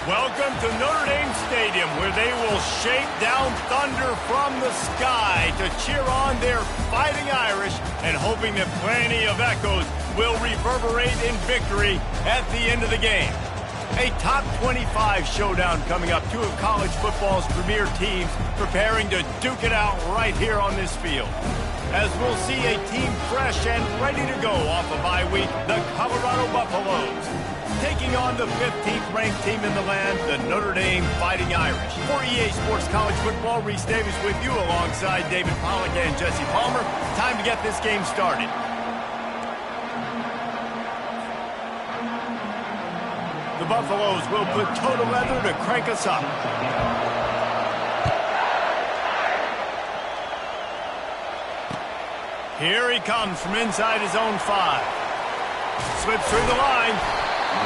Welcome to Notre Dame Stadium, where they will shake down thunder from the sky to cheer on their Fighting Irish and hoping that plenty of echoes will reverberate in victory at the end of the game. A top 25 showdown coming up. Two of college football's premier teams preparing to duke it out right here on this field. As we'll see a team fresh and ready to go off a bye week, the Colorado Buffaloes, taking on the 15th ranked team in the land, the Notre Dame Fighting Irish. For EA Sports College Football, Reese Davis with you alongside David Pollack and Jesse Palmer. Time to get this game started. The Buffaloes will put toe to leather to crank us up. Here he comes from inside his own 5. Slips through the line.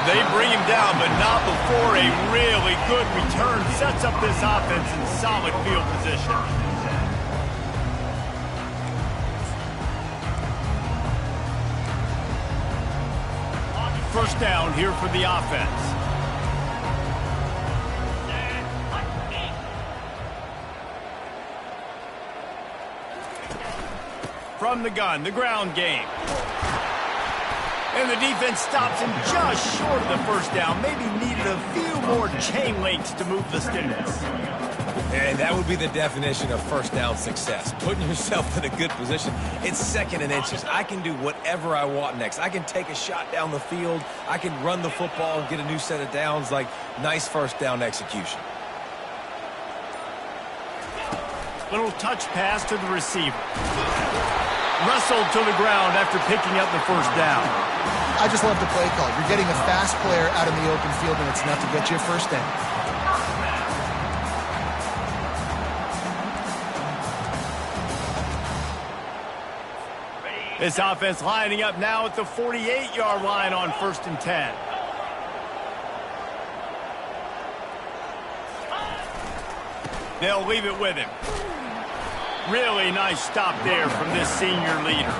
They bring him down, but not before a really good return sets up this offense in solid field position. First down here for the offense. From the gun, the ground game. And the defense stops him just short of the first down. Maybe needed a few more chain links to move the sticks. And that would be the definition of first down success. Putting yourself in a good position. It's 2nd and inches. I can do whatever I want next. I can take a shot down the field. I can run the football and get a new set of downs. Like, nice first down execution. Little touch pass to the receiver. Wrestled to the ground after picking up the first down. I just love the play call. You're getting a fast player out in the open field, and it's enough to get you a first down. This offense lining up now at the 48-yard line on 1st and 10. They'll leave it with him. Really nice stop there from this senior leader.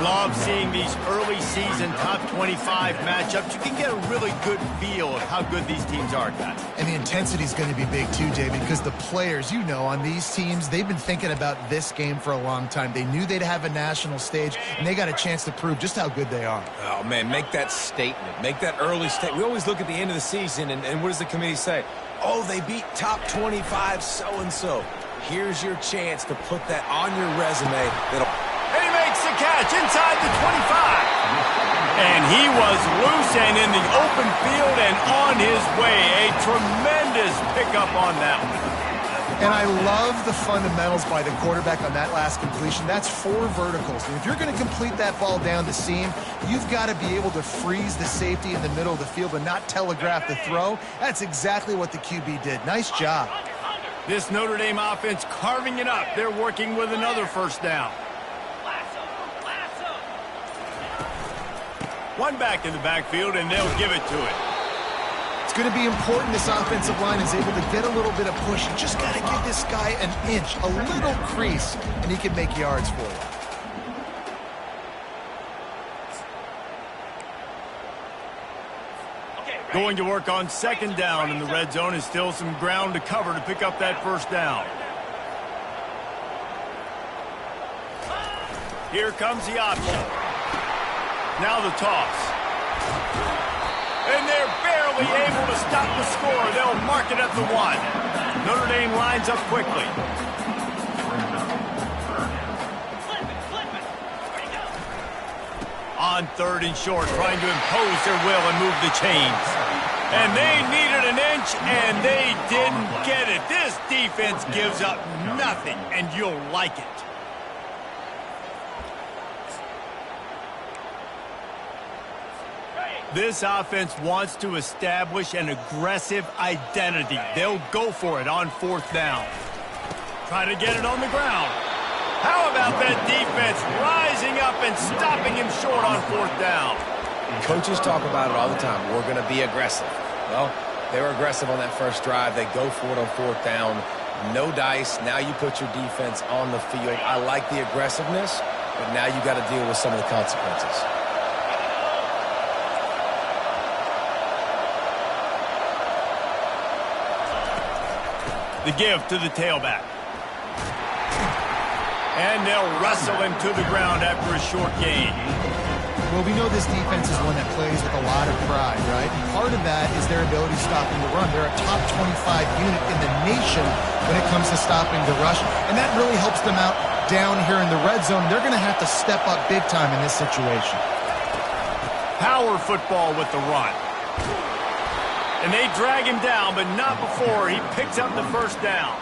Love seeing these early season top 25 matchups. You can get a really good feel of how good these teams are, guys. And the intensity is going to be big too, David, because the players, you know, on these teams, they've been thinking about this game for a long time. They knew they'd have a national stage, and they got a chance to prove just how good they are. Oh, man, make that statement. Make that early statement. We always look at the end of the season, and what does the committee say? Oh, they beat top 25 so-and-so. Here's your chance to put that on your resume. And he makes the catch inside the 25. And he was loose and in the open field and on his way. A tremendous pickup on that one. And I love the fundamentals by the quarterback on that last completion. That's 4 verticals. And if you're going to complete that ball down the seam, you've got to be able to freeze the safety in the middle of the field and not telegraph the throw. That's exactly what the QB did. Nice job. This Notre Dame offense carving it up. They're working with another first down. One back in the backfield, and they'll give it to it. It's going to be important this offensive line is able to get a little bit of push. You just got to give this guy an inch, a little crease, and he can make yards for you. Going to work on 2nd down in the red zone is still some ground to cover to pick up that first down. Here comes the option. Now the toss. And they're barely able to stop the score. They'll mark it at the 1. Notre Dame lines up quickly. On 3rd and short, trying to impose their will and move the chains. And they needed an inch, and they didn't get it. This defense gives up nothing, and you'll like it. This offense wants to establish an aggressive identity. They'll go for it on 4th down. Try to get it on the ground. How about that defense rising up and stopping him short on 4th down? Coaches talk about it all the time. We're going to be aggressive. Well, they were aggressive on that first drive. They go for it on 4th down. No dice. Now you put your defense on the field. I like the aggressiveness, but now you got to deal with some of the consequences. The give to the tailback. And they'll wrestle him to the ground after a short gain. Well, we know this defense is one that plays with a lot of pride, right? And part of that is their ability stopping the run. They're a top 25 unit in the nation when it comes to stopping the rush, and that really helps them out down here in the red zone. They're going to have to step up big time in this situation. Power football with the run. And they drag him down, but not before he picks up the first down.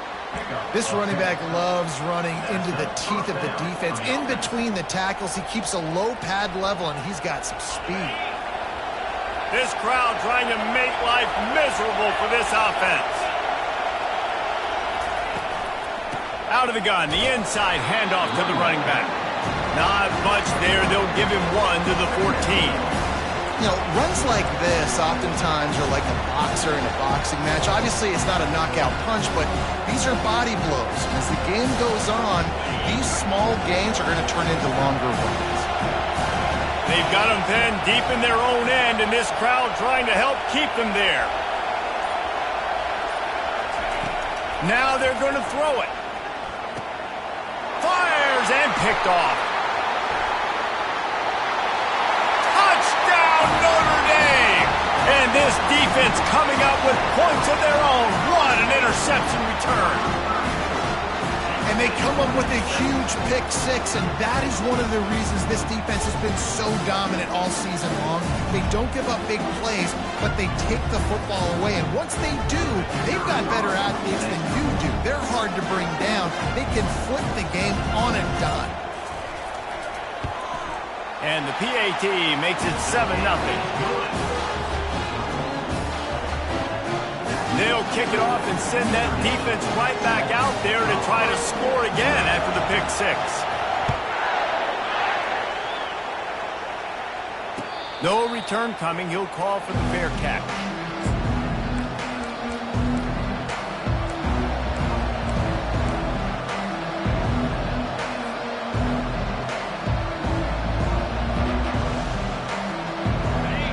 This running back loves running into the teeth of the defense. In between the tackles, he keeps a low pad level, and he's got some speed. This crowd trying to make life miserable for this offense. Out of the gun, the inside handoff to the running back. Not much there. They'll give him one to the 14. You know, runs like this oftentimes are like a boxer in a boxing match. Obviously, it's not a knockout punch, but these are body blows. As the game goes on, these small gains are going to turn into longer runs. They've got them pinned deep in their own end, and this crowd trying to help keep them there. Now they're going to throw it. Fires and picked off. Notre Dame! And this defense coming up with points of their own. What an interception return. And they come up with a huge pick six, and that is one of the reasons this defense has been so dominant all season long. They don't give up big plays, but they take the football away. And once they do, they've got better athletes than you do. They're hard to bring down. They can flip the game on a dime. And the PAT makes it 7-0. They'll kick it off and send that defense right back out there to try to score again after the pick six. No return coming. He'll call for the fair catch.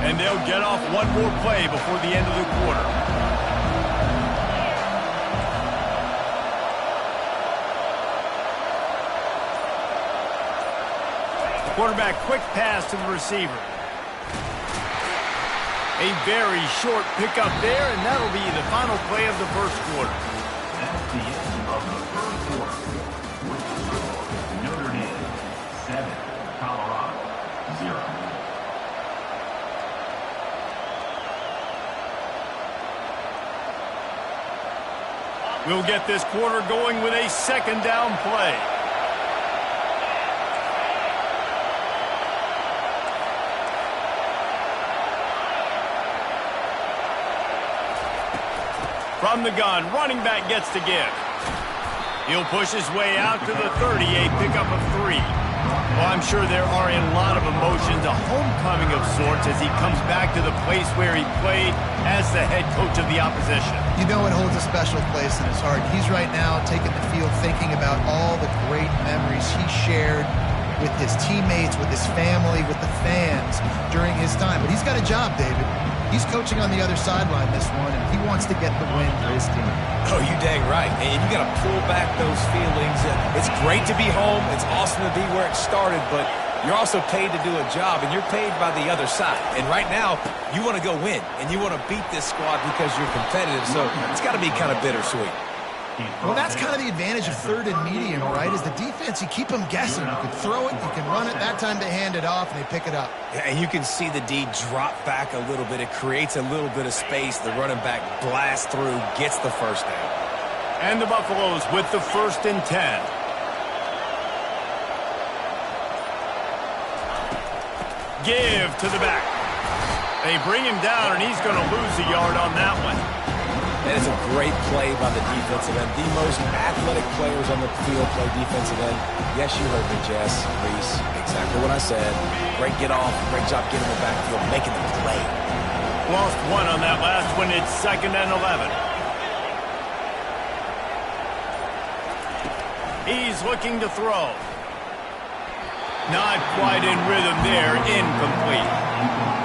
And they'll get off one more play before the end of the quarter. Quarterback quick pass to the receiver. A very short pickup there, and that'll be the final play of the first quarter. That's the end of the first quarter. With the score, Notre Dame 7, Colorado 0. We'll get this quarter going with a second down play. From the gun, running back gets to give. He'll push his way out to the 30, a pickup of 3. Well, I'm sure there are a lot of emotions, a homecoming of sorts as he comes back to the place where he played as the head coach of the opposition. You know it holds a special place in his heart. He's right now taking the field thinking about all the great memories he shared with his teammates, with his family, with the fans during his time. But he's got a job, David. He's coaching on the other sideline this one, and he wants to get the win for his team. Oh, you dang right. And you got to pull back those feelings. It's great to be home. It's awesome to be where it started, but you're also paid to do a job, and you're paid by the other side. And right now, you want to go win, and you want to beat this squad because you're competitive, so it's got to be kind of bittersweet. Well, that's kind of the advantage of third and medium, right? Is the defense, you keep them guessing. You can throw it, you can run it. That time they hand it off, and they pick it up. Yeah, and you can see the D drop back a little bit. It creates a little bit of space. The running back blasts through, gets the first down. And the Buffaloes with the 1st and 10. Give to the back. They bring him down, and he's going to lose a yard on that one. And it's a great play by the defensive end. The most athletic players on the field play defensive end. Yes, you heard me, Jess, Reese. Exactly what I said. Great get off. Great job getting in the backfield, making the play. Lost one on that last one. It's 2nd and 11. He's looking to throw. Not quite in rhythm there. Incomplete.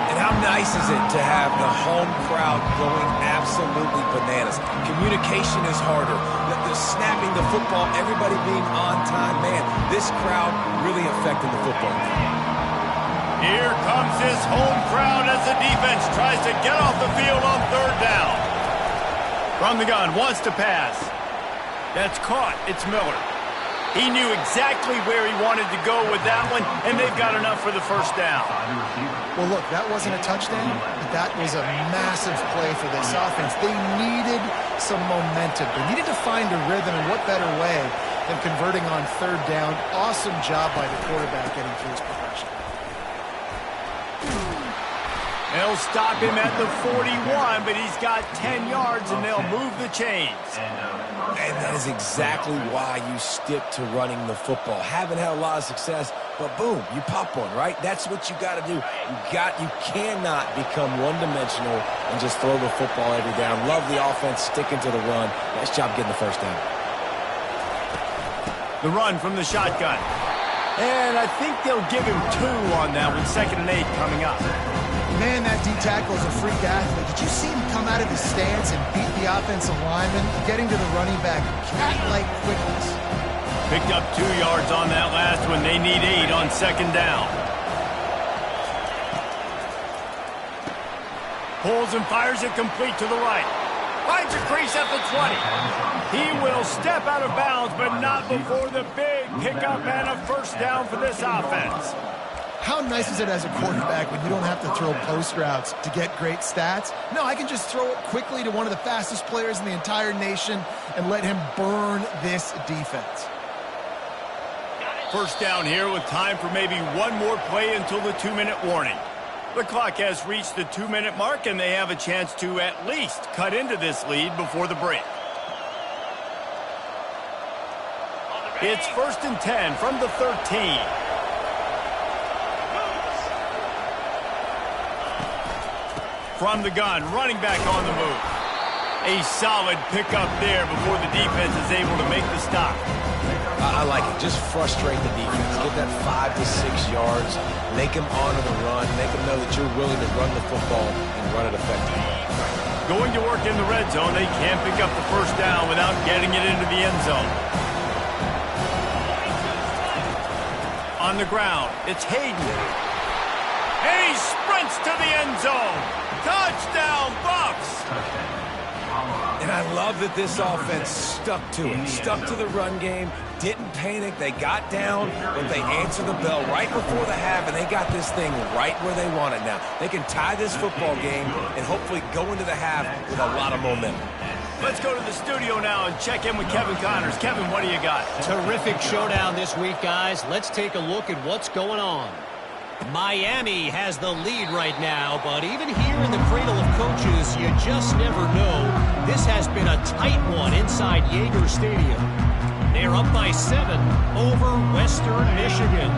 And how How nice is it to have the home crowd going absolutely bananas? Communication is harder. The snapping the football, everybody being on time. Man, this crowd really affecting the football game. Here comes his home crowd as the defense tries to get off the field on third down. From the gun, wants to pass. That's caught. It's Miller. He knew exactly where he wanted to go with that one, and they've got enough for the first down. Well, look, that wasn't a touchdown, but that was a massive play for this offense. They needed some momentum. They needed to find a rhythm, and what better way than converting on third down. Awesome job by the quarterback getting through his progression. They'll stop him at the 41, but he's got 10 yards, and they'll move the chains. And that is exactly why you stick to running the football. Haven't had a lot of success, but boom, you pop one, right? That's what you got to do. You cannot become one-dimensional and just throw the football every down. Love the offense, sticking to the run. Nice job getting the first down. The run from the shotgun. And I think they'll give him 2 on that one. 2nd and 8 coming up. Man, that D-tackle is a freak athlete. Did you see him come out of his stance and beat the offensive lineman, getting to the running back, cat-like quickness? Picked up 2 yards on that last one. They need 8 on 2nd down. Pulls and fires it complete to the right. Finds a crease at the 20. He will step out of bounds, but not before the big pickup and a first down for this offense. How nice is it as a quarterback when you don't have to throw post routes to get great stats? No, I can just throw it quickly to one of the fastest players in the entire nation and let him burn this defense. First down here with time for maybe one more play until the 2-minute warning. The clock has reached the 2-minute mark, and they have a chance to at least cut into this lead before the break. It's 1st and 10 from the 13. From the gun, running back on the move. A solid pickup there before the defense is able to make the stop. I like it. Just frustrate the defense. Get that 5 to 6 yards. Make them honor the run. Make them know that you're willing to run the football and run it effectively. Going to work in the red zone. They can't pick up the first down without getting it into the end zone. On the ground, it's Hayden. And he sprints to the end zone. Touchdown, Bucks! And I love that this offense stuck to it. Stuck to the run game. Didn't panic. They got down, but they answered the bell right before the half, and they got this thing right where they want it now. They can tie this football game and hopefully go into the half with a lot of momentum. Let's go to the studio now and check in with Kevin Connors. Kevin, what do you got? Terrific showdown this week, guys. Let's take a look at what's going on. Miami has the lead right now, but even here in the cradle of coaches, you just never know. This has been a tight one inside Yager Stadium. They're up by 7 over Western Michigan.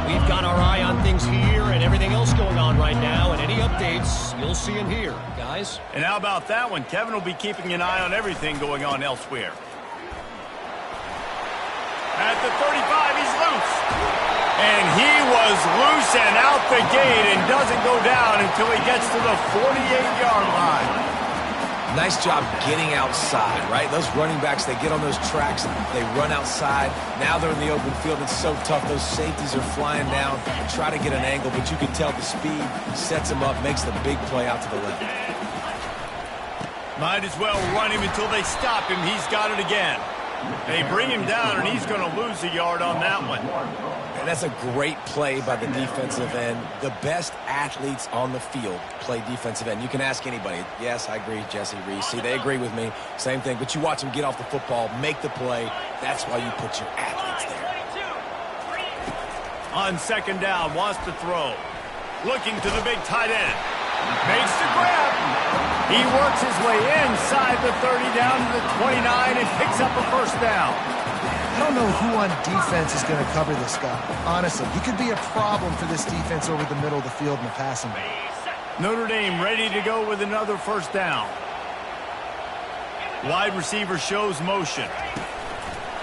We've got our eye on things here and everything else going on right now, and any updates, you'll see them here, guys. And how about that one? Kevin will be keeping an eye on everything going on elsewhere. At the 35, he's loose. And he was loose and out the gate and doesn't go down until he gets to the 48-yard line. Nice job getting outside, right? Those running backs, they get on those tracks, they run outside. Now they're in the open field. It's so tough. Those safeties are flying down and try to get an angle, but you can tell the speed sets him up, makes the big play out to the left. Might as well run him until they stop him. He's got it again. They bring him down, and he's going to lose a yard on that one. And that's a great play by the defensive end. The best athletes on the field play defensive end. You can ask anybody. Yes, I agree, Jesse Reese. See, they agree with me. Same thing. But you watch them get off the football, make the play. That's why you put your athletes there. On 2nd down, wants to throw. Looking to the big tight end. Makes the grab. He works his way inside the 30 down to the 29 and picks up a first down. I don't know who on defense is going to cover this guy. Honestly, he could be a problem for this defense over the middle of the field in the passing game. Notre Dame ready to go with another first down. Wide receiver shows motion.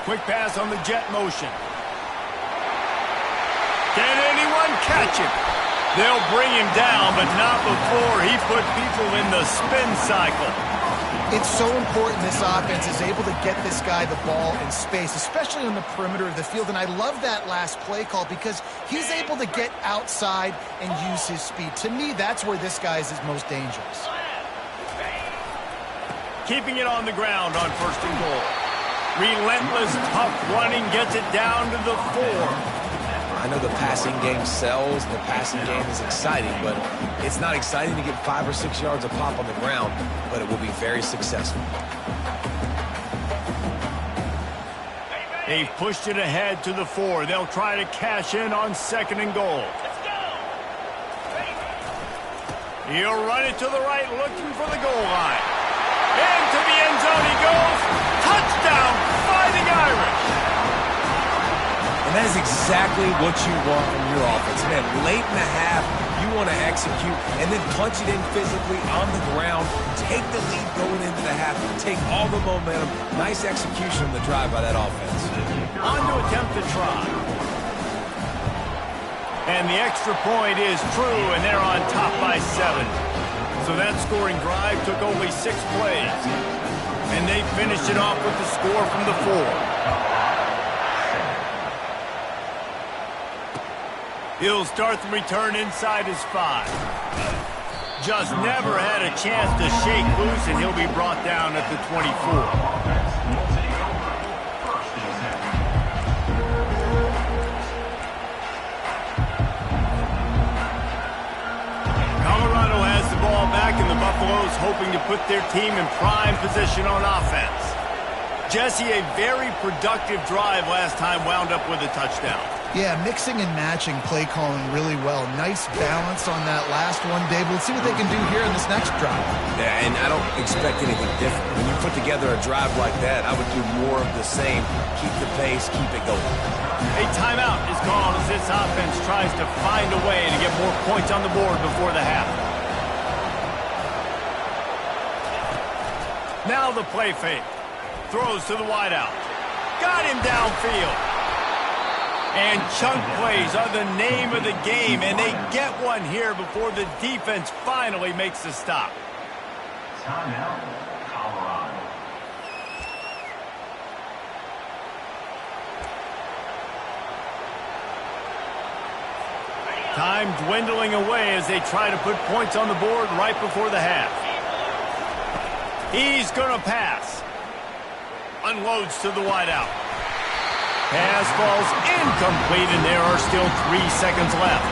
Quick pass on the jet motion. Can anyone catch him? They'll bring him down, but not before he put people in the spin cycle. It's so important this offense is able to get this guy the ball in space, especially on the perimeter of the field. And I love that last play call because he's able to get outside and use his speed. To me, that's where this guy is his most dangerous. Keeping it on the ground on 1st and goal. Relentless, tough running gets it down to the 4. I know the passing game sells, the passing game is exciting, but it's not exciting to get 5 or 6 yards of pop on the ground, but it will be very successful. They've pushed it ahead to the 4. They'll try to cash in on 2nd and goal. He'll run it to the right, looking for the goal line. Into the end zone he goes. Touchdown, Fighting Irish. And that is exactly what you want from your offense. Man, late in the half, you want to execute and then punch it in physically on the ground, take the lead going into the half, take all the momentum. Nice execution on the drive by that offense. On to attempt to try. And the extra point is true, and they're on top by 7. So that scoring drive took only 6 plays. And they finished it off with the score from the 4. He'll start the return inside his 5. Just never had a chance to shake loose, and he'll be brought down at the 24. Colorado has the ball back, and the Buffaloes hoping to put their team in prime position on offense. Jesse, a very productive drive last time wound up with a touchdown. Yeah, mixing and matching play calling really well. Nice balance on that last one, Dave. Let's see what they can do here in this next drive. Yeah, and I don't expect anything different. When you put together a drive like that, I would do more of the same. Keep the pace, keep it going. A timeout is called as this offense tries to find a way to get more points on the board before the half. Now the play fake. Throws to the wideout. Got him downfield. And chunk plays are the name of the game, and they get one here before the defense finally makes the stop. Timeout, Colorado. Time dwindling away as they try to put points on the board right before the half. He's going to pass. Unloads to the wideout. Pass falls incomplete, and there are still 3 seconds left.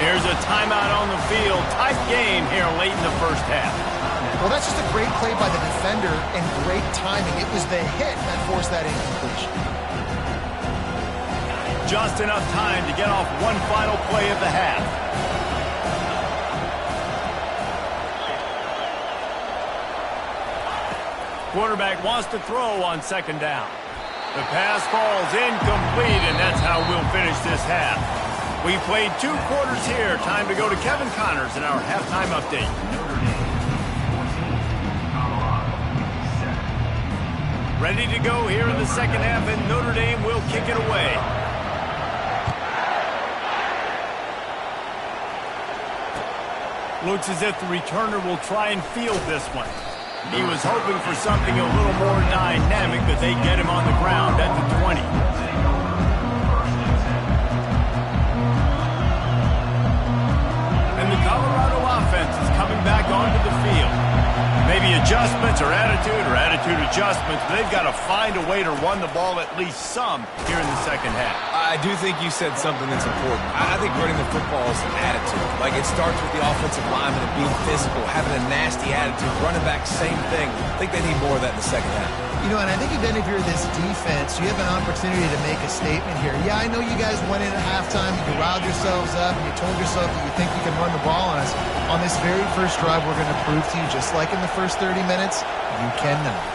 There's a timeout on the field. Tight game here late in the first half. Well, that's just a great play by the defender and great timing. It was the hit that forced that incompletion. Just enough time to get off one final play of the half. Quarterback wants to throw on 2nd down. The pass falls incomplete, and that's how we'll finish this half. We played 2 quarters here. Time to go to Kevin Connors in our halftime update. Notre Dame, 14. Colorado, 7. Ready to go here in the second half, and Notre Dame will kick it away. Looks as if the returner will try and field this one. He was hoping for something a little more dynamic, but they get him on the ground at the 20. And the Colorado offense is coming back onto the field. Maybe adjustments or attitude adjustments, but they've got to find a way to run the ball at least some here in the second half. I do think you said something that's important. I think running the football is an attitude. Like, it starts with the offensive lineman and being physical, having a nasty attitude. Running back, same thing. I think they need more of that in the second half. You know, and I think even if you're this defense, you have an opportunity to make a statement here. Yeah, I know you guys went in at halftime, you riled yourselves up, and you told yourself that you think you can run the ball on us. On this very first drive, we're going to prove to you, just like in the first 30 minutes, you cannot.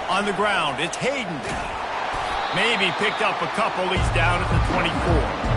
On the ground, it's Hayden. Maybe picked up a couple. He's down at the 24.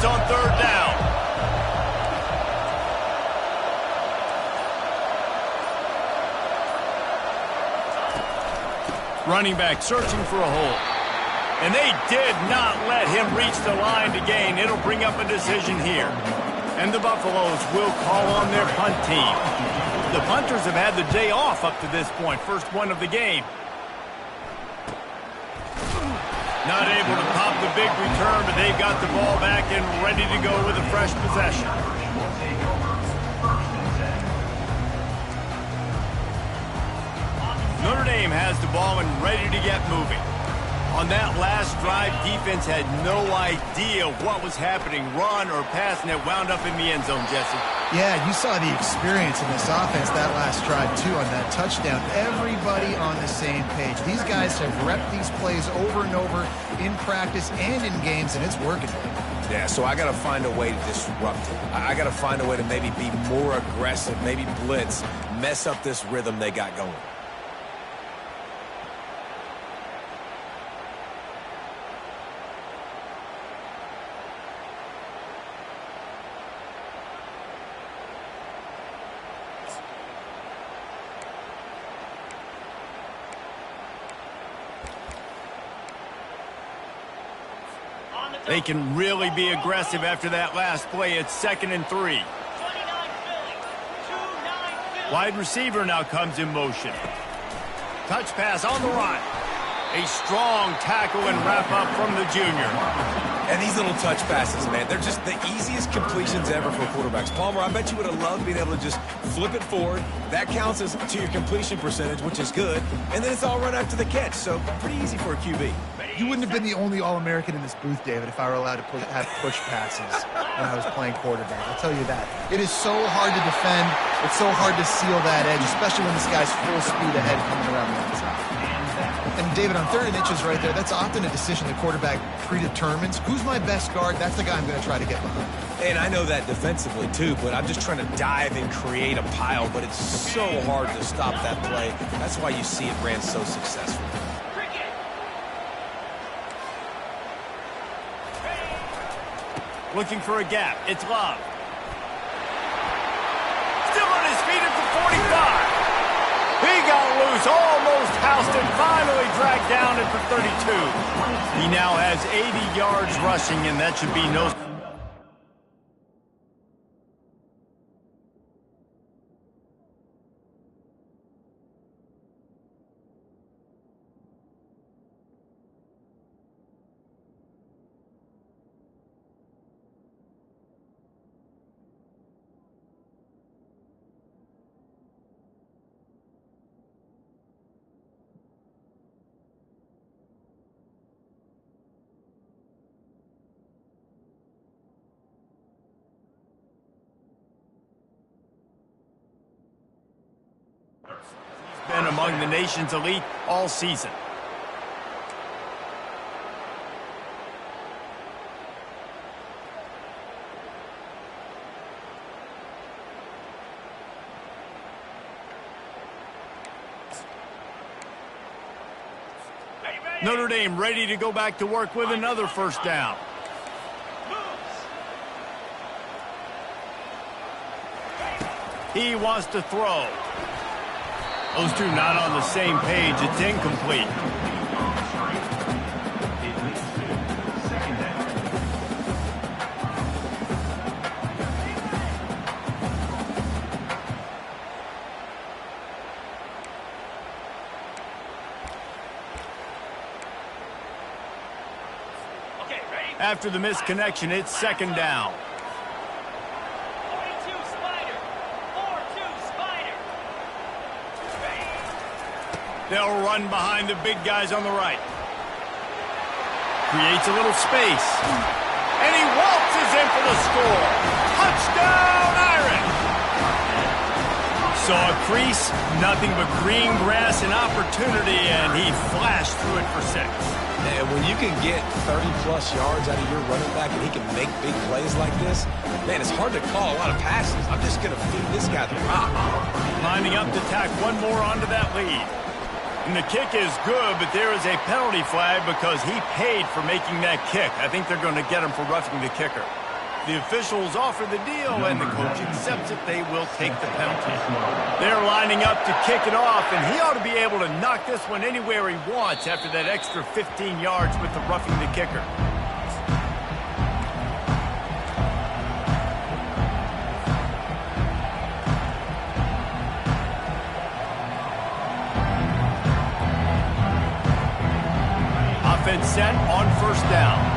yards on third down. Running back searching for a hole. And they did not let him reach the line to gain. It'll bring up a decision here. And the Buffaloes will call on their punt team. The punters have had the day off up to this point. First one of the game. Not able to pop the big return, but they've got the ball back and ready to go with a fresh possession. Notre Dame has the ball and ready to get moving. On that last drive, defense had no idea what was happening, run or pass, and it wound up in the end zone, Jesse. Yeah, you saw the experience in this offense that last drive, too, on that touchdown. Everybody on the same page. These guys have repped these plays over and over in practice and in games, and it's working. Yeah, so I got to find a way to disrupt it. I got to find a way to maybe be more aggressive, maybe blitz, mess up this rhythm they got going. They can really be aggressive after that last play. It's 2nd and 3. Wide receiver now comes in motion. Touch pass on the run. A strong tackle and wrap up from the junior. And these little touch passes, man, they're just the easiest completions ever for quarterbacks. Palmer, I bet you would have loved being able to just flip it forward. That counts as to your completion percentage, which is good. And then it's all run after the catch, so pretty easy for a QB. You wouldn't have been the only All-American in this booth, David, if I were allowed to have push passes when I was playing quarterback. I'll tell you that. It is so hard to defend. It's so hard to seal that edge, especially when this guy's full speed ahead coming around the outside. And, David, on 3rd and inches right there, that's often a decision the quarterback predetermines. Who's my best guard? That's the guy I'm going to try to get behind. And I know that defensively, too, but I'm just trying to dive and create a pile, but it's so hard to stop that play. That's why you see it ran so successful. Looking for a gap. It's Love. Still on his feet at the 45. He got loose, almost housed it, finally dragged down at the 32. He now has 80 yards rushing, and that should be no... been among the nation's elite all season. Notre Dame ready to go back to work with another first down. He wants to throw. Those two not on the same page. It's incomplete. After the misconnection, it's 2nd down. They'll run behind the big guys on the right. Creates a little space. And he waltzes in for the score. Touchdown, Irish! Saw a crease, nothing but green grass and opportunity, and he flashed through it for 6. And when you can get 30-plus yards out of your running back and he can make big plays like this, man, it's hard to call a lot of passes. I'm just going to feed this guy the rock. Lining up to tack one more onto that lead. And the kick is good, but there is a penalty flag because he paid for making that kick. I think they're going to get him for roughing the kicker. The officials offer the deal, and the coach accepts it. They will take the penalty. They're lining up to kick it off, and he ought to be able to knock this one anywhere he wants after that extra 15 yards with the roughing the kicker. Offense set on first down.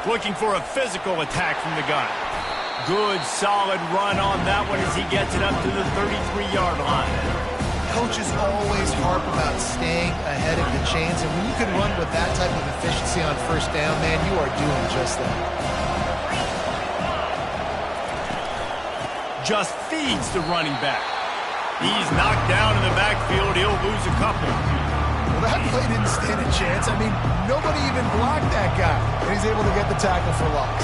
Looking for a physical attack from the gun. Good, solid run on that one as he gets it up to the 33-yard line. Coaches always harp about staying ahead of the chains, and when you can run with that type of efficiency on first down, man, you are doing just that. Just feeds the running back. He's knocked down in the backfield. He'll lose a couple. Well, that play didn't stand a chance. I mean, nobody even blocked that guy. And he's able to get the tackle for loss.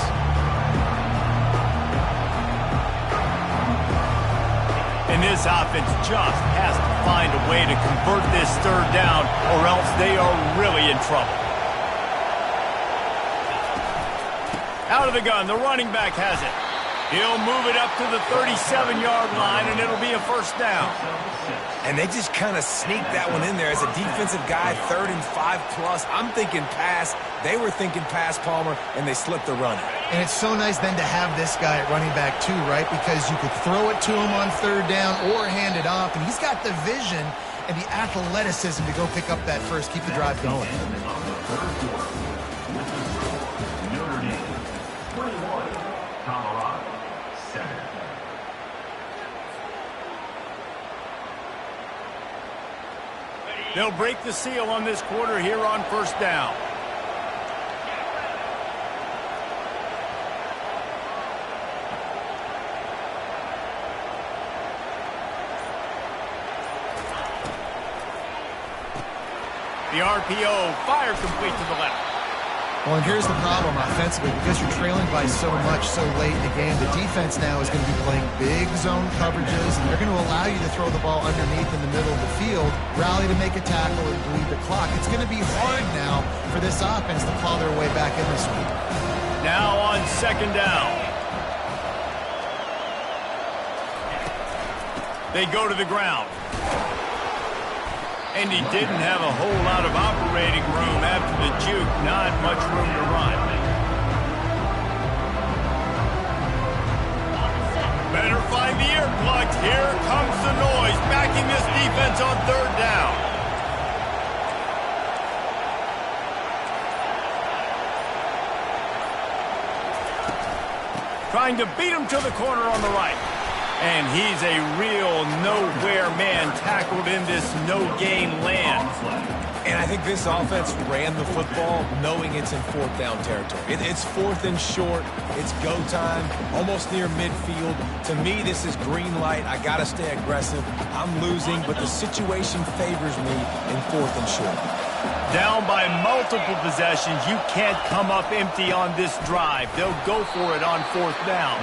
And this offense just has to find a way to convert this third down, or else they are really in trouble. Out of the gun, the running back has it. He'll move it up to the 37-yard line, and it'll be a first down. And they just kind of sneaked that one in there as a defensive guy, 3rd and 5+. I'm thinking pass. They were thinking pass, Palmer, and they slipped the run. And it's so nice then to have this guy at running back too, right? Because you could throw it to him on third down or hand it off, and he's got the vision and the athleticism to go pick up that first, keep the drive going. Notre Dame 21, Colorado 7. They'll break the seal on this quarter here on first down. The RPO, fire complete to the left. Well, and here's the problem offensively. Because you're trailing by so much so late in the game, the defense now is going to be playing big zone coverages, and they're going to allow you to throw the ball underneath in the middle of the field, rally to make a tackle, and bleed the clock. It's going to be hard now for this offense to claw their way back in this one. Now on second down. They go to the ground. And he didn't have a whole lot of operating room after the juke. Not much room to run. Better find the earplugs. Here comes the noise, backing this defense on third down. Trying to beat him to the corner on the right. And he's a real nowhere man tackled in this no-gain land. And I think this offense ran the football knowing it's in fourth down territory. It's fourth and short. It's go time, almost near midfield. To me, this is green light. I got to stay aggressive. I'm losing, but the situation favors me in fourth and short. Down by multiple possessions, you can't come up empty on this drive. They'll go for it on fourth down.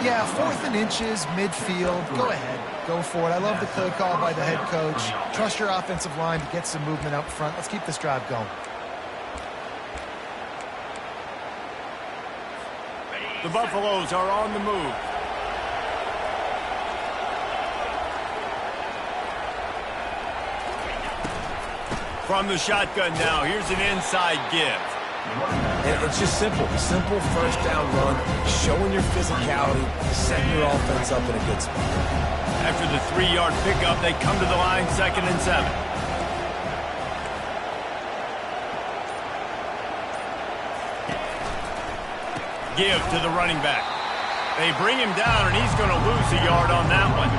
Yeah, 4th and inches, midfield. Go ahead. Go for it. I love the play call by the head coach. Trust your offensive line to get some movement up front. Let's keep this drive going. The Buffaloes are on the move. From the shotgun now, here's an inside give. And it's just simple. Simple first down run, showing your physicality, setting your offense up in a good spot. After the 3-yard pickup, they come to the line, 2nd and 7. Give to the running back. They bring him down, and he's going to lose a yard on that one.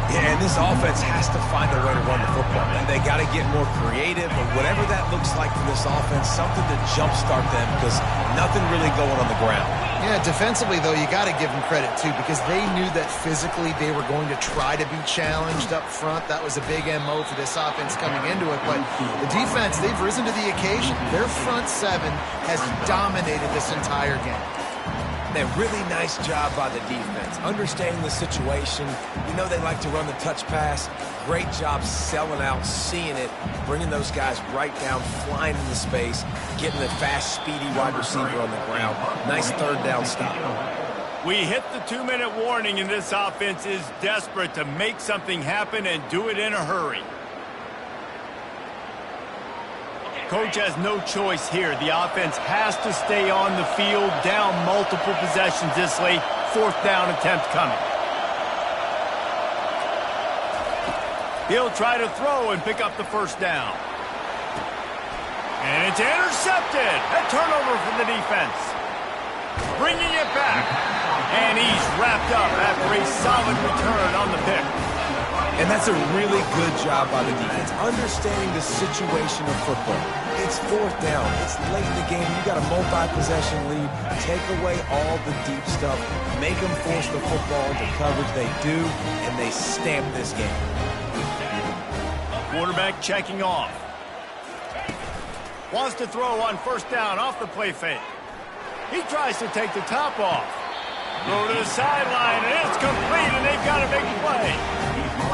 Yeah, and this offense has to find a way to run the football. And they got to get more creative, or whatever that looks like for this offense, something to jumpstart them, because nothing really going on the ground. Yeah, defensively, though, you got to give them credit, too, because they knew that physically they were going to try to be challenged up front. That was a big MO for this offense coming into it. But the defense, they've risen to the occasion. Their front seven has dominated this entire game. A really nice job by the defense, understanding the situation. You know they like to run the touch pass. Great job selling out, seeing it, bringing those guys right down, flying into space, getting a fast, speedy wide receiver on the ground. Nice third down stop. We hit the 2-minute warning, and this offense is desperate to make something happen and do it in a hurry. Coach has no choice here. The offense has to stay on the field, down multiple possessions this late. 4th down attempt coming. He'll try to throw and pick up the first down. And it's intercepted. A turnover from the defense. Bringing it back. And he's wrapped up after a solid return on the pick. And that's a really good job by the defense, understanding the situation of football. It's 4th down. It's late in the game. You got a multi-possession lead. Take away all the deep stuff. Make them force the football into coverage. They do, and they stamp this game. Quarterback checking off. Wants to throw on 1st down off the play fake. He tries to take the top off. Throw to the sideline, and it's complete, and they've got a big play.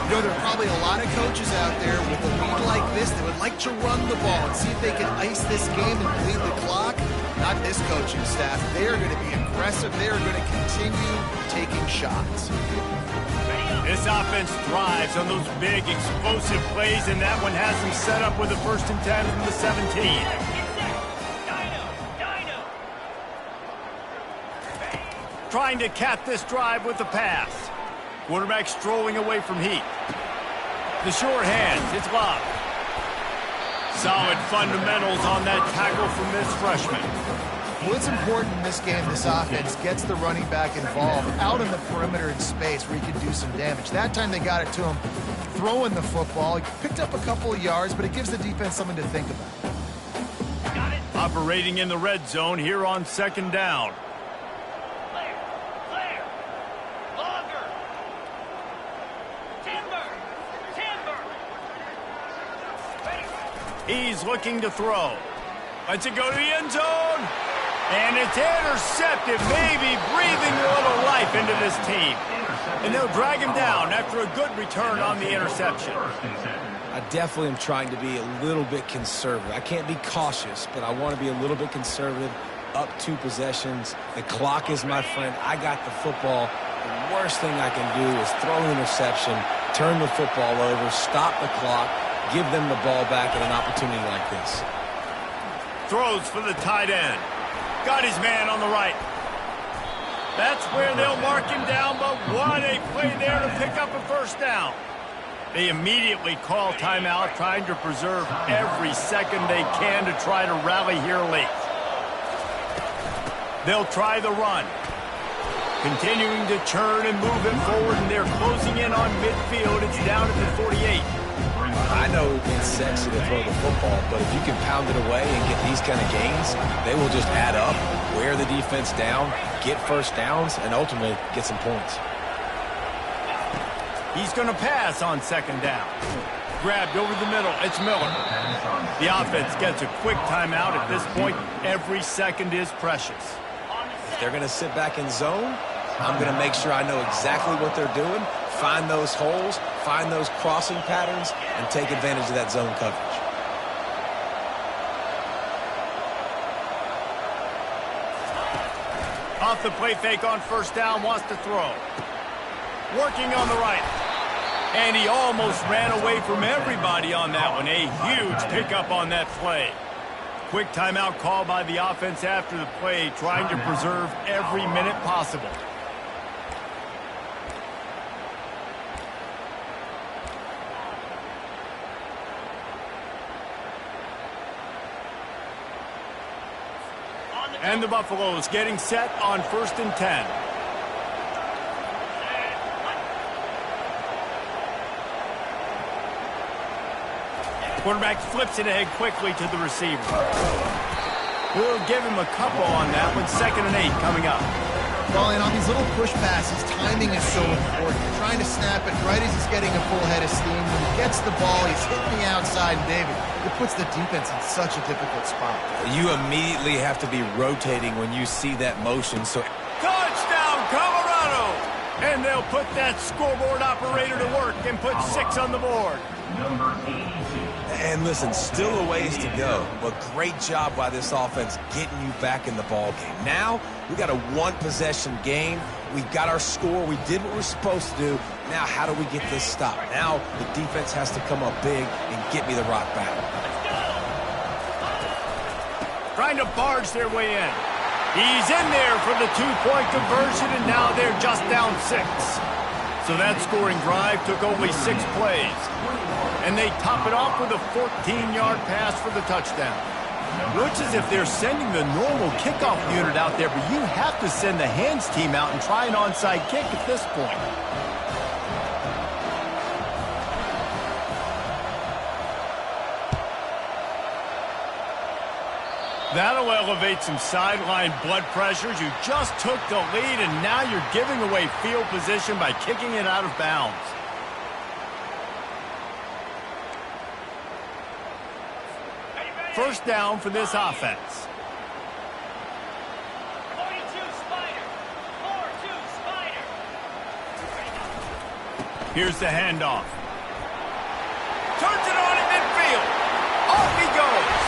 You know, there are probably a lot of coaches out there with a lead like this that would like to run the ball and see if they can ice this game and bleed the clock. Not this coaching staff. They are going to be aggressive. They are going to continue taking shots. This offense thrives on those big, explosive plays, and that one has them set up with a 1st and 10 from the 17. Trying to cap this drive with the pass. Quarterback strolling away from heat. The short hands, it's locked. Solid fundamentals on that tackle from this freshman. Well, it's important in this game, this offense gets the running back involved out on the perimeter in space where he can do some damage. That time they got it to him throwing the football. He picked up a couple of yards, but it gives the defense something to think about. Operating in the red zone here on 2nd down. He's looking to throw. Lets it go to the end zone. And it's intercepted, maybe breathing a little life into this team. And they'll drag him down after a good return on the interception. I definitely am trying to be a little bit conservative. I can't be cautious, but I want to be a little bit conservative. Up 2 possessions. The clock is my friend. I got the football. The worst thing I can do is throw an interception, turn the football over, stop the clock, give them the ball back at an opportunity like this. Throws for the tight end. Got his man on the right. That's where they'll mark him down, but what a play there to pick up a 1st down. They immediately call timeout, trying to preserve every second they can to try to rally here late. They'll try the run. Continuing to churn and move it forward, and they're closing in on midfield. It's down at the 48. I know it's sexy to throw the football, but if you can pound it away and get these kind of gains, they will just add up, wear the defense down, get 1st downs, and ultimately get some points. He's going to pass on 2nd down. Grabbed over the middle. It's Miller. The offense gets a quick timeout. At this point, every second is precious. If they're going to sit back in zone, I'm going to make sure I know exactly what they're doing, find those holes, find those crossing patterns, and take advantage of that zone coverage. Off the play fake on 1st down, wants to throw. Working on the right. And he almost ran away from everybody on that one. A huge pickup on that play. Quick timeout call by the offense after the play, trying to preserve every minute possible. And the Buffaloes getting set on 1st and 10. Quarterback flips it ahead quickly to the receiver. We'll give him a couple on that one. 2nd and 8 coming up. Well, and on these little push passes, timing is so important. You're trying to snap it right as he's getting a full head of steam. When he gets the ball, he's hitting the outside, and David, it puts the defense in such a difficult spot. You immediately have to be rotating when you see that motion. So Touchdown, Colorado! And they'll put that scoreboard operator to work and put 6 on the board. Number 82. And listen, still a ways to go, but great job by this offense getting you back in the ball game. Now, we got a one-possession game. We got our score. We did what we're supposed to do. Now, how do we get this stopped? Now, the defense has to come up big and get me the rock back. Trying to barge their way in. He's in there for the 2-point conversion, and now they're just down 6. So that scoring drive took only 6 plays. And they top it off with a 14-yard pass for the touchdown. Looks as if they're sending the normal kickoff unit out there, but you have to send the hands team out and try an onside kick at this point. That'll elevate some sideline blood pressures. You just took the lead, and now you're giving away field position by kicking it out of bounds. First down for this offense. 42 Spider. 4-2 Spider. Here's the handoff. Turns it on in midfield. Off he goes.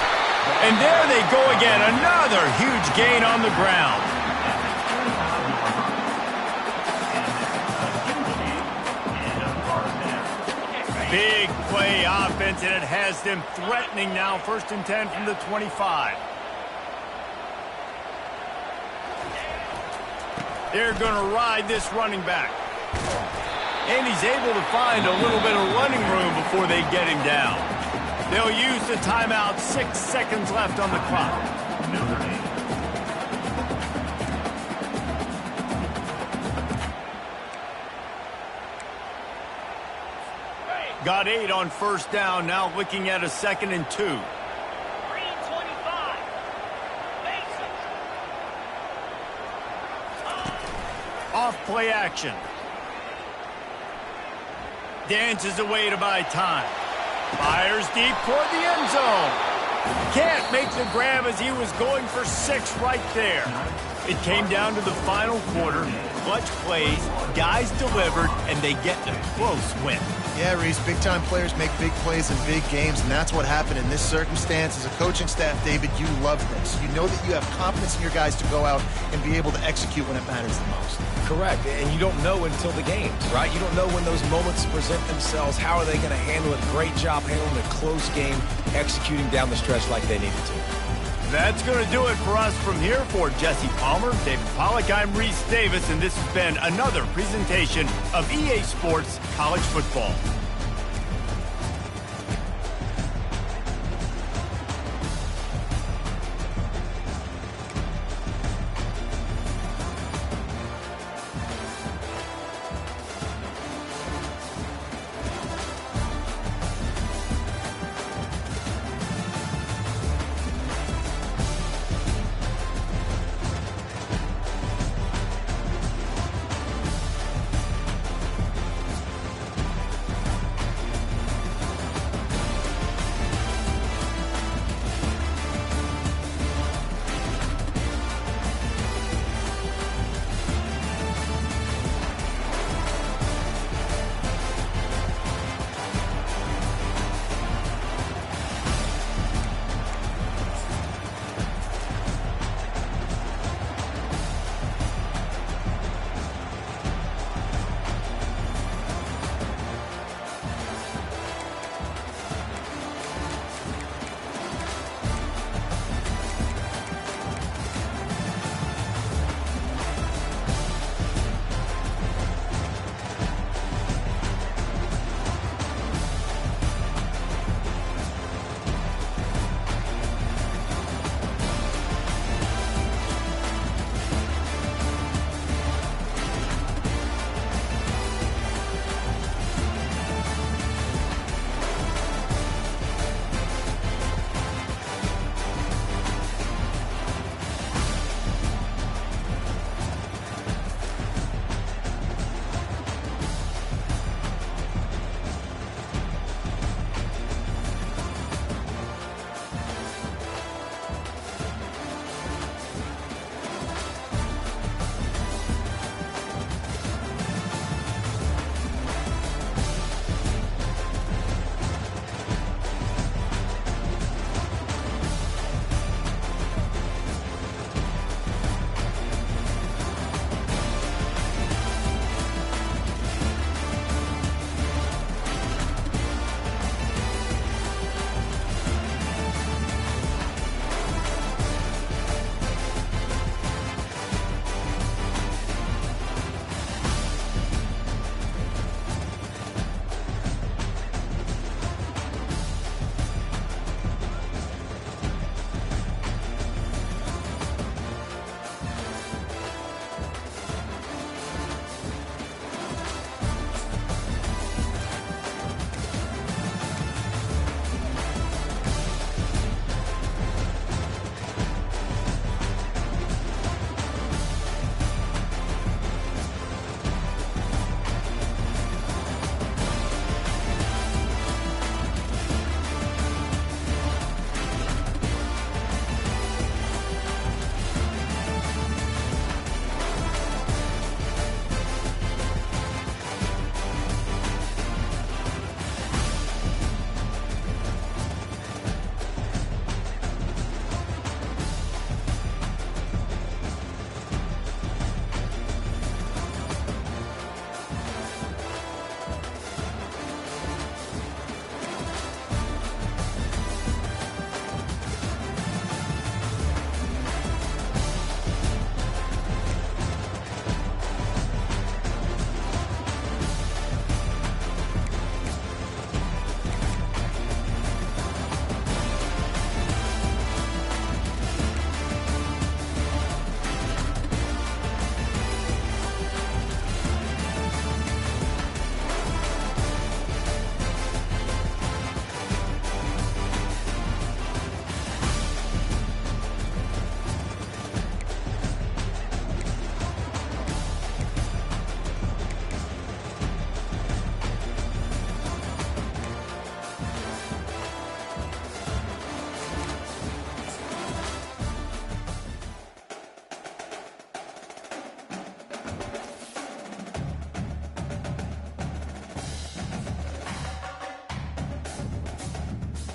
And there they go again. Another huge gain on the ground. Big play offense, and it has them threatening now. 1st and 10 from the 25. They're going to ride this running back. And he's able to find a little bit of running room before they get him down. They'll use the timeout. 6 seconds left on the clock. Notre Dame. Got 8 on 1st down. Now looking at a 2nd and 2. Green 25. Mason. Off play action. Dances away to buy time. Fires deep toward the end zone. Can't make the grab as he was going for 6 right there. It came down to the final quarter. Clutch plays, guys delivered, and they get a close win. Yeah, Reese, big-time players make big plays in big games, and that's what happened in this circumstance. As a coaching staff, David, you love this. You know that you have confidence in your guys to go out and be able to execute when it matters the most. Correct, and you don't know until the game, right? You don't know when those moments present themselves. How are they going to handle it? Great job handling a close game, executing down the stretch like they needed to. That's going to do it for us from here. For Jesse Palmer, David Pollack, I'm Reese Davis, and this has been another presentation of EA Sports College Football.